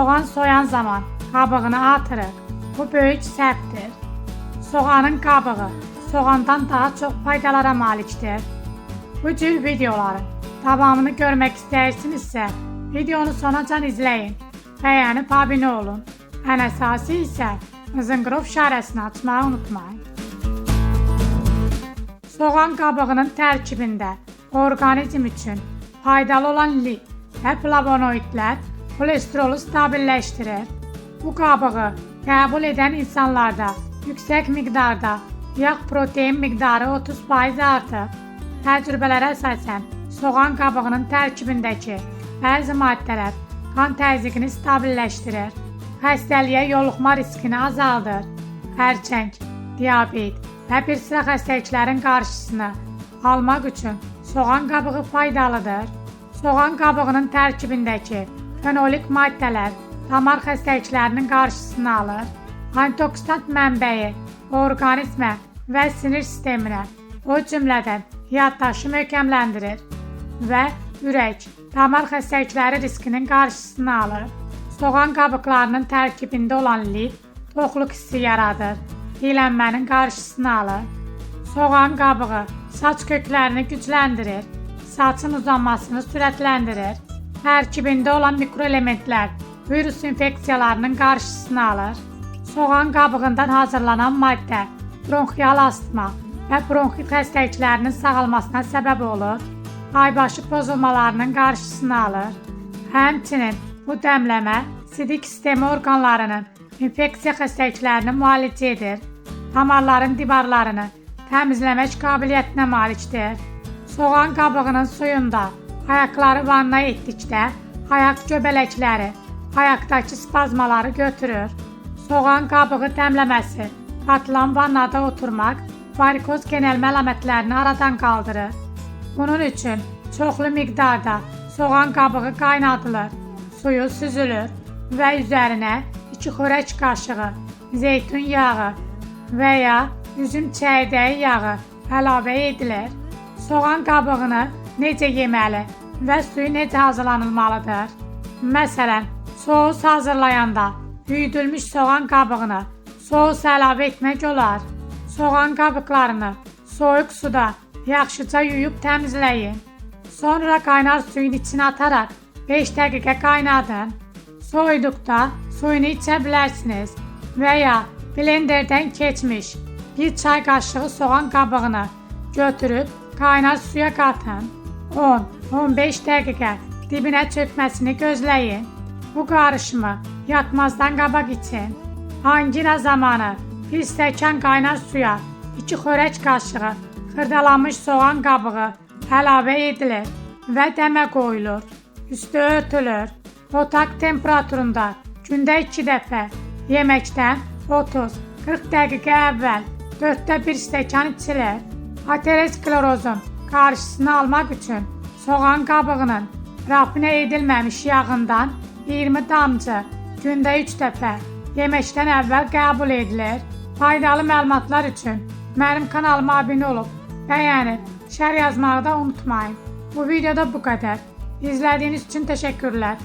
Soğan soyan zaman qabığını atırıq. Bu böyük səhvdir. Soğanın qabığı soğandan daha çox faydalara malikdir. Bu cür videoların davamını görmək istəyirsinizsə, videonu sonacan izləyin, bəyənib abunə olun. Ən əsası isə zınqrov işarəsini açmağı unutmayın. Soğan qabığının tərkibində orqanizm üçün faydalı olan lif və flavonoidlər kolesterolu stabilləşdirir. Bu qabığı qəbul edən insanlarda yüksək miqdarda yağ protein miqdarı 30% artır. Təcrübələrə əsasən soğan qabığının tərkibindəki bəzi maddələr qan təzyiqini stabilləşdirir, xəstəliyə yoluxma riskini azaldır, xərçəng, diabet və bir sıra xəstəliklərin qarşısını almaq üçün soğan qabığı faydalıdır. Soğan qabığının tərkibindəki fenolik maddələr damar xəstəliklərinin qarşısını alır. Antioksidant mənbəyi orqanizmə və sinir sisteminə, o cümlədən yaddaşı möhkəmləndirir və ürək, damar xəstəlikləri riskinin qarşısını alır. Soğan qabıqlarının tərkibində olan lif toxluq hissi yaradır, iylənmənin qarşısını alır. Soğan qabığı saç köklərini gücləndirir, saçın uzanmasını sürətləndirir. Tərkibində olan mikroelementlər virus infeksiyalarının qarşısını alır. Soğan qabığından hazırlanan maddə bronxial astma və bronxit xəstəliklərinin sağalmasına səbəb olur, aybaşı pozulmalarının qarşısını alır. Həmçinin bu dəmləmə sidik sistemi orqanlarının infeksiya xəstəliklərini müalicə edir, damarların divarlarını təmizləmək qabiliyyətinə malikdir. Soğan qabığının suyunda ayaqları vanna etdikdə ayaq göbələkləri, ayaqdakı spazmaları götürür. Soğan qabığı dəmləməsi, qatılan vannada oturmaq, varikoz genəlmə əlamətlərini aradan qaldırır. Bunun üçün çoxlu miqdarda soğan qabığı qaynadılır, suyu süzülür və üzərinə 2 xörək qaşığı zeytun yağı və ya üzüm çəyirdəyi yağı əlavə edilir. Soğan qabığını necə yeməli və suyu necə hazırlanılmalıdır? Məsələn, soğus hazırlayanda üyüdülmüş soğan qabığını soğus əlavə etmək olar. Soğan qabıqlarını soyuq suda yaxşıca yuyub təmizləyin. Sonra qaynar suyun içine ataraq 5 dəqiqə qaynadın. Soyuduqda suyunu içə bilərsiniz və ya blenderdən keçmiş 1 çay qaşığı soğan qabığını götürüb qaynar suya qatın. 10-15 dəqiqə dibinə çökməsini gözləyin. Bu qarışımı yatmazdan qabaq için. Angina zamanı 1 stəkan qaynar suya 2 xörək qaşığı xırdalanmış soğan qabığı əlavə edilir və dəmə qoyulur. Üstü örtülür. Otaq temperaturunda gündə 2 dəfə yeməkdən 30-40 dəqiqə əvvəl 4də 1 stəkan içilir. Aterosklerozun qarşısını almaq üçün soğan qabığının rafinə edilməmiş yağından 20 damcı gündə 3 dəfə yeməkdən əvvəl qəbul edilir. Faydalı məlumatlar üçün mənim kanalıma abunə olub, bəyənib, şərh yazmağı da unutmayın. Bu videoda bu qədər. İzlədiyiniz üçün təşəkkürlər.